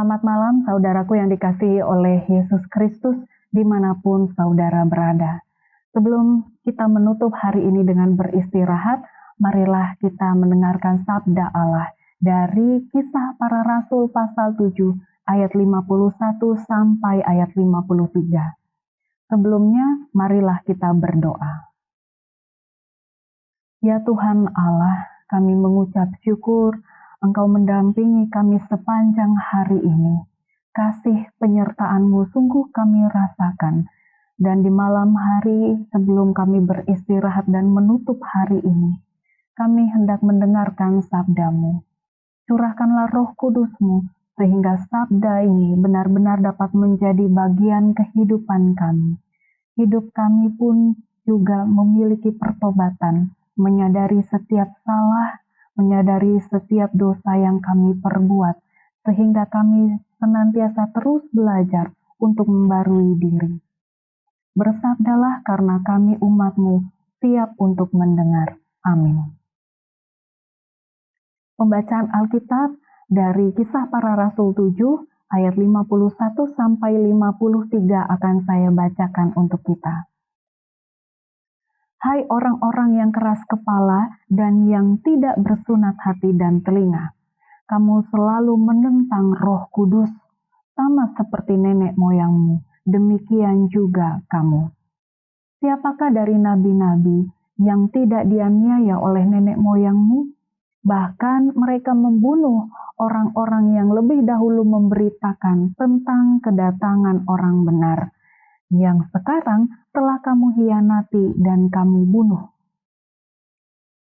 Selamat malam saudaraku yang dikasihi oleh Yesus Kristus dimanapun saudara berada. Sebelum kita menutup hari ini dengan beristirahat, marilah kita mendengarkan sabda Allah dari Kisah Para Rasul pasal 7 ayat 51 sampai ayat 53. Sebelumnya, marilah kita berdoa. Ya Tuhan Allah, kami mengucap syukur Engkau mendampingi kami sepanjang hari ini. Kasih penyertaan-Mu sungguh kami rasakan. Dan di malam hari sebelum kami beristirahat dan menutup hari ini, kami hendak mendengarkan sabda-Mu. Curahkanlah Roh Kudus-Mu sehingga sabda ini benar-benar dapat menjadi bagian kehidupan kami. Hidup kami pun juga memiliki pertobatan, menyadari setiap salah, menyadari setiap dosa yang kami perbuat, sehingga kami senantiasa terus belajar untuk membarui diri. Bersabdalah karena kami umat-Mu siap untuk mendengar. Amin. Pembacaan Alkitab dari Kisah Para Rasul 7 ayat 51 sampai 53 akan saya bacakan untuk kita. Hai orang-orang yang keras kepala dan yang tidak bersunat hati dan telinga, kamu selalu menentang Roh Kudus, sama seperti nenek moyangmu, demikian juga kamu. Siapakah dari nabi-nabi yang tidak dianiaya oleh nenek moyangmu? Bahkan mereka membunuh orang-orang yang lebih dahulu memberitakan tentang kedatangan orang benar, yang sekarang telah kamu hianati dan kamu bunuh.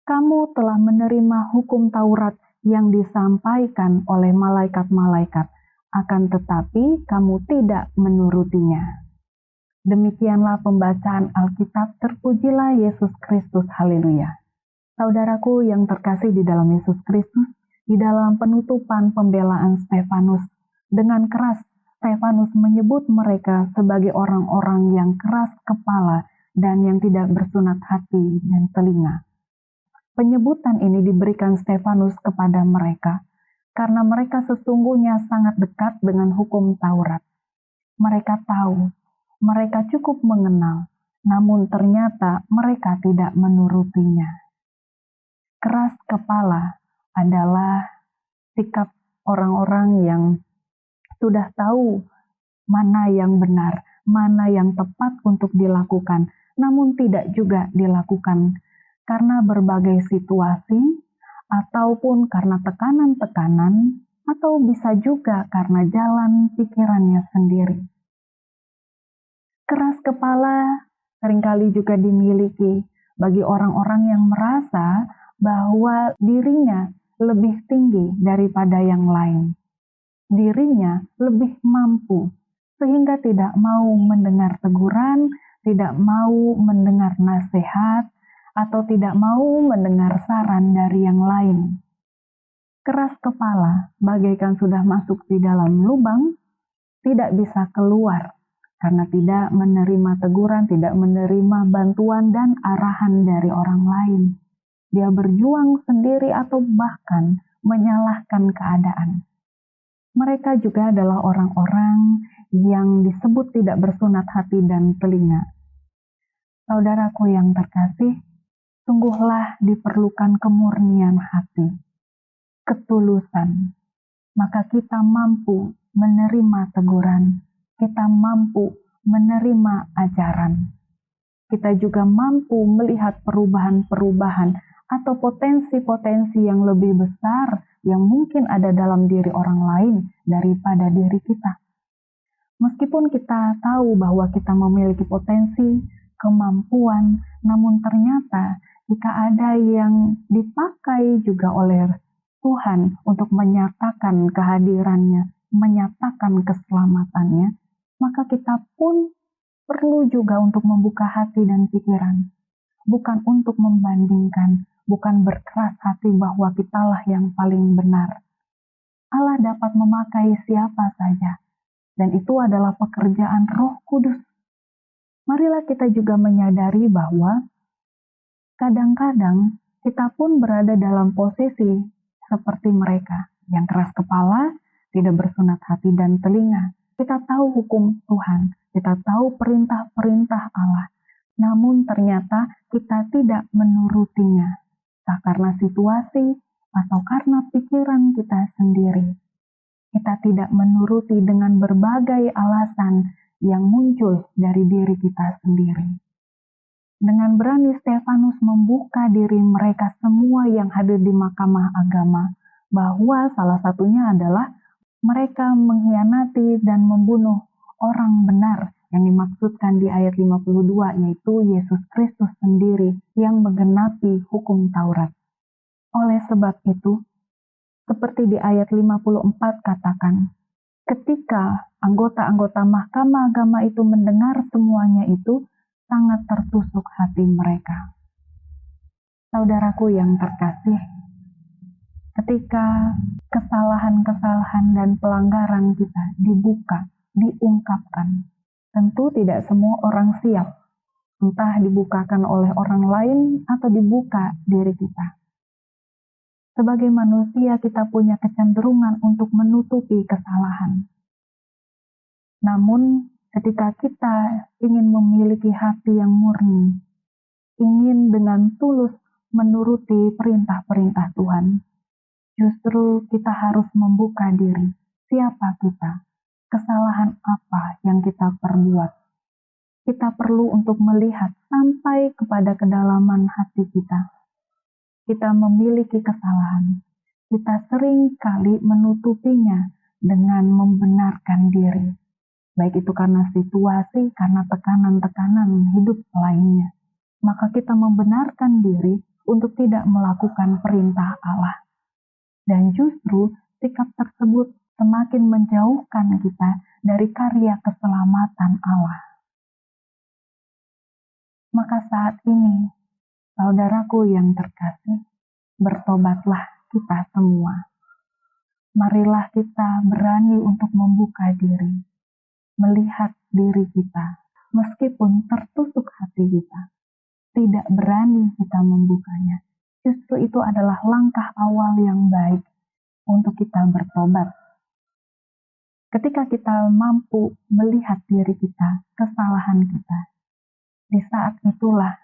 Kamu telah menerima hukum Taurat yang disampaikan oleh malaikat-malaikat, akan tetapi kamu tidak menurutinya. Demikianlah pembacaan Alkitab, terpujilah Yesus Kristus, haleluya. Saudaraku yang terkasih di dalam Yesus Kristus, di dalam penutupan pembelaan Stefanus, dengan keras Stefanus menyebut mereka sebagai orang-orang yang keras kepala dan yang tidak bersunat hati dan telinga. Penyebutan ini diberikan Stefanus kepada mereka karena mereka sesungguhnya sangat dekat dengan hukum Taurat. Mereka tahu, mereka cukup mengenal, namun ternyata mereka tidak menurutinya. Keras kepala adalah sikap orang-orang yang sudah tahu mana yang benar, mana yang tepat untuk dilakukan, namun tidak juga dilakukan karena berbagai situasi, ataupun karena tekanan-tekanan, atau bisa juga karena jalan pikirannya sendiri. Keras kepala seringkali juga dimiliki bagi orang-orang yang merasa bahwa dirinya lebih tinggi daripada yang lain. Dirinya lebih mampu, sehingga tidak mau mendengar teguran, tidak mau mendengar nasihat, atau tidak mau mendengar saran dari yang lain. Keras kepala, bagaikan sudah masuk di dalam lubang, tidak bisa keluar, karena tidak menerima teguran, tidak menerima bantuan dan arahan dari orang lain. Dia berjuang sendiri atau bahkan menyalahkan keadaan. Mereka juga adalah orang-orang yang disebut tidak bersunat hati dan telinga. Saudaraku yang terkasih, sungguhlah diperlukan kemurnian hati, ketulusan. Maka kita mampu menerima teguran, kita mampu menerima ajaran. Kita juga mampu melihat perubahan-perubahan atau potensi-potensi yang lebih besar yang mungkin ada dalam diri orang lain daripada diri kita. Meskipun kita tahu bahwa kita memiliki potensi, kemampuan, namun ternyata jika ada yang dipakai juga oleh Tuhan untuk menyatakan kehadirannya, menyatakan keselamatannya, maka kita pun perlu juga untuk membuka hati dan pikiran. Bukan untuk membandingkan, bukan berkeras hati bahwa kitalah yang paling benar. Allah dapat memakai siapa saja, dan itu adalah pekerjaan Roh Kudus. Marilah kita juga menyadari bahwa kadang-kadang kita pun berada dalam posisi seperti mereka, yang keras kepala, tidak bersunat hati dan telinga. Kita tahu hukum Tuhan, kita tahu perintah-perintah Allah, namun ternyata kita tidak menurutinya, entah karena situasi atau karena pikiran kita sendiri. Kita tidak menuruti dengan berbagai alasan yang muncul dari diri kita sendiri. Dengan berani Stefanus membuka diri mereka semua yang hadir di Mahkamah Agama, bahwa salah satunya adalah mereka mengkhianati dan membunuh orang benar yang dimaksudkan di ayat 52, yaitu Yesus Kristus sendiri yang menggenapi hukum Taurat. Oleh sebab itu, seperti di ayat 54 katakan, ketika anggota-anggota Mahkamah Agama itu mendengar semuanya itu, sangat tertusuk hati mereka. Saudaraku yang terkasih, ketika kesalahan-kesalahan dan pelanggaran kita dibuka, diungkapkan, tentu tidak semua orang siap, entah dibukakan oleh orang lain atau dibuka diri kita. Sebagai manusia kita punya kecenderungan untuk menutupi kesalahan. Namun ketika kita ingin memiliki hati yang murni, ingin dengan tulus menuruti perintah-perintah Tuhan, justru kita harus membuka diri. Siapa kita? Kesalahan apa yang kita perbuat? Kita perlu untuk melihat sampai kepada kedalaman hati kita. Kita memiliki kesalahan. Kita sering kali menutupinya dengan membenarkan diri. Baik itu karena situasi, karena tekanan-tekanan hidup lainnya. Maka kita membenarkan diri untuk tidak melakukan perintah Allah. Dan justru sikap tersebut semakin menjauhkan kita dari karya keselamatan Allah. Maka saat ini, saudaraku yang terkasih, bertobatlah kita semua. Marilah kita berani untuk membuka diri, melihat diri kita, meskipun tertusuk hati kita. Tidak berani kita membukanya. Justru itu adalah langkah awal yang baik untuk kita bertobat. Ketika kita mampu melihat diri kita, kesalahan kita, di saat itulah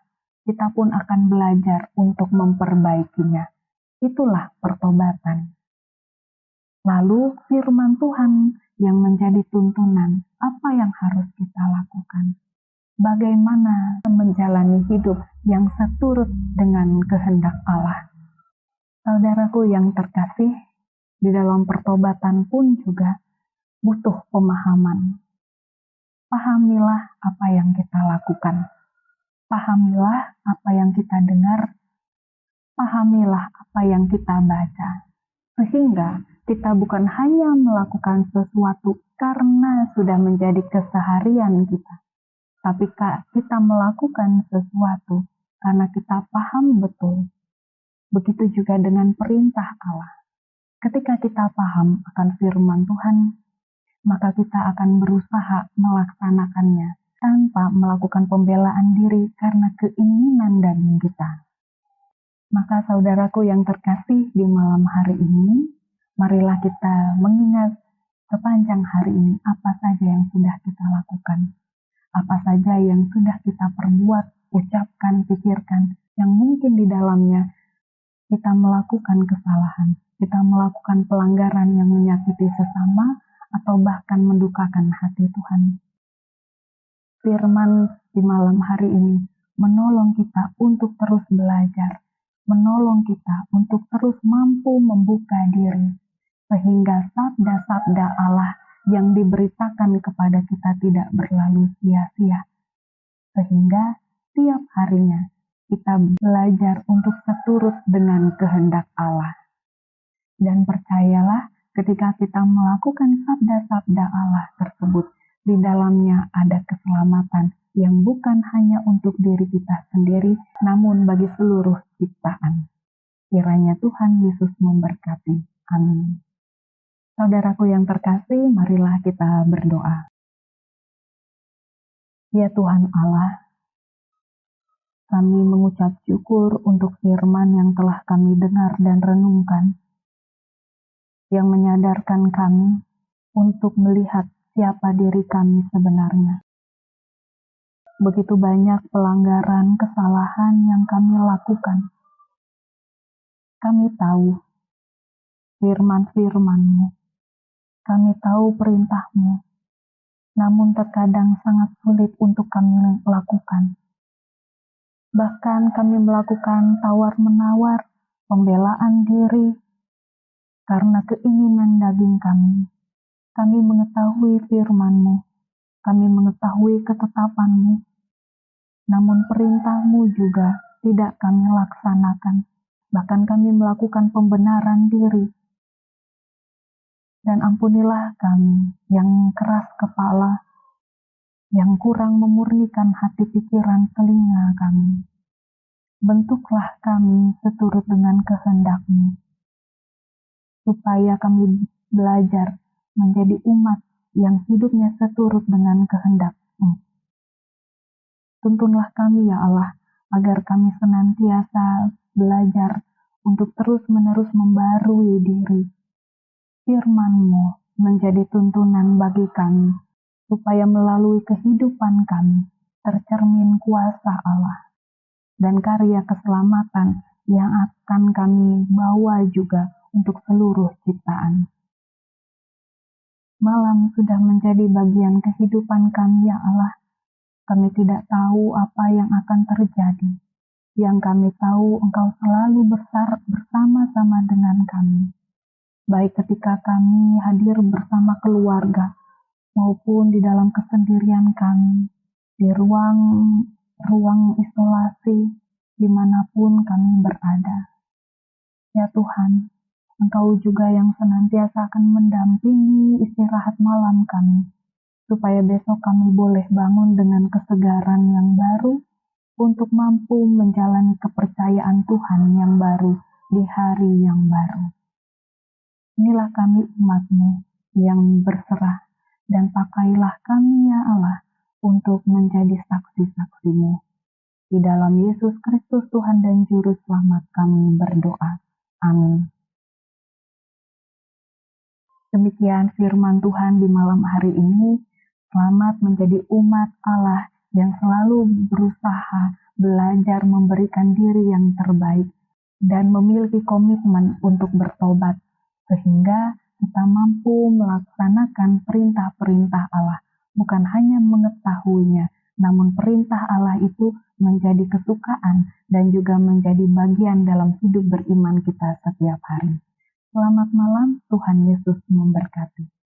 kita pun akan belajar untuk memperbaikinya. Itulah pertobatan. Lalu firman Tuhan yang menjadi tuntunan, apa yang harus kita lakukan? Bagaimana menjalani hidup yang seturut dengan kehendak Allah? Saudaraku yang terkasih, di dalam pertobatan pun juga butuh pemahaman. Pahamilah apa yang kita lakukan. Pahamilah apa yang kita dengar. Pahamilah apa yang kita baca. Sehingga kita bukan hanya melakukan sesuatu karena sudah menjadi keseharian kita. Tapi kita melakukan sesuatu karena kita paham betul. Begitu juga dengan perintah Allah. Ketika kita paham akan firman Tuhan, maka kita akan berusaha melaksanakannya tanpa melakukan pembelaan diri karena keinginan daging kita. Maka saudaraku yang terkasih, di malam hari ini, marilah kita mengingat sepanjang hari ini apa saja yang sudah kita lakukan. Apa saja yang sudah kita perbuat, ucapkan, pikirkan, yang mungkin di dalamnya kita melakukan kesalahan, kita melakukan pelanggaran yang menyakiti sesama, atau bahkan mendukakan hati Tuhan. Firman di malam hari ini menolong kita untuk terus belajar, menolong kita untuk terus mampu membuka diri, sehingga sabda-sabda Allah yang diberitakan kepada kita tidak berlalu sia-sia. Sehingga tiap harinya kita belajar untuk seturut dengan kehendak Allah. Dan percayalah, ketika kita melakukan sabda-sabda Allah tersebut, di dalamnya ada keselamatan yang bukan hanya untuk diri kita sendiri, namun bagi seluruh ciptaan. Kiranya Tuhan Yesus memberkati. Amin. Saudaraku yang terkasih, marilah kita berdoa. Ya Tuhan Allah, kami mengucap syukur untuk firman yang telah kami dengar dan renungkan, yang menyadarkan kami untuk melihat siapa diri kami sebenarnya. Begitu banyak pelanggaran, kesalahan yang kami lakukan. Kami tahu firman-firman-Mu, kami tahu perintah-Mu, namun terkadang sangat sulit untuk kami lakukan. Bahkan kami melakukan tawar-menawar, pembelaan diri, karena keinginan daging kami. Kami mengetahui firman-Mu, kami mengetahui ketetapan-Mu, namun perintah-Mu juga tidak kami laksanakan. Bahkan kami melakukan pembenaran diri. Dan ampunilah kami yang keras kepala, yang kurang memurnikan hati pikiran telinga kami. Bentuklah kami seturut dengan kehendak-Mu, supaya kami belajar menjadi umat yang hidupnya seturut dengan kehendak-Mu. Tuntunlah kami ya Allah, agar kami senantiasa belajar untuk terus-menerus membarui diri. Firman-Mu menjadi tuntunan bagi kami, supaya melalui kehidupan kami tercermin kuasa Allah dan karya keselamatan yang akan kami bawa juga untuk seluruh ciptaan. Malam sudah menjadi bagian kehidupan kami ya Allah. Kami tidak tahu apa yang akan terjadi. Yang kami tahu Engkau selalu bersama-sama dengan kami. Baik ketika kami hadir bersama keluarga, maupun di dalam kesendirian kami, di ruang isolasi, dimanapun kami berada. Ya Tuhan, Engkau juga yang senantiasa akan mendampingi istirahat malam kami, supaya besok kami boleh bangun dengan kesegaran yang baru untuk mampu menjalani kepercayaan Tuhan yang baru di hari yang baru. Inilah kami umat-Mu yang berserah, dan pakailah kami ya Allah untuk menjadi saksi-saksi-Mu. Di dalam Yesus Kristus Tuhan dan Juru Selamat kami berdoa. Amin. Demikian firman Tuhan di malam hari ini. Selamat menjadi umat Allah yang selalu berusaha belajar memberikan diri yang terbaik dan memiliki komitmen untuk bertobat, sehingga kita mampu melaksanakan perintah-perintah Allah, bukan hanya mengetahuinya, namun perintah Allah itu menjadi kesukaan dan juga menjadi bagian dalam hidup beriman kita setiap hari. Selamat malam, Tuhan Yesus memberkati.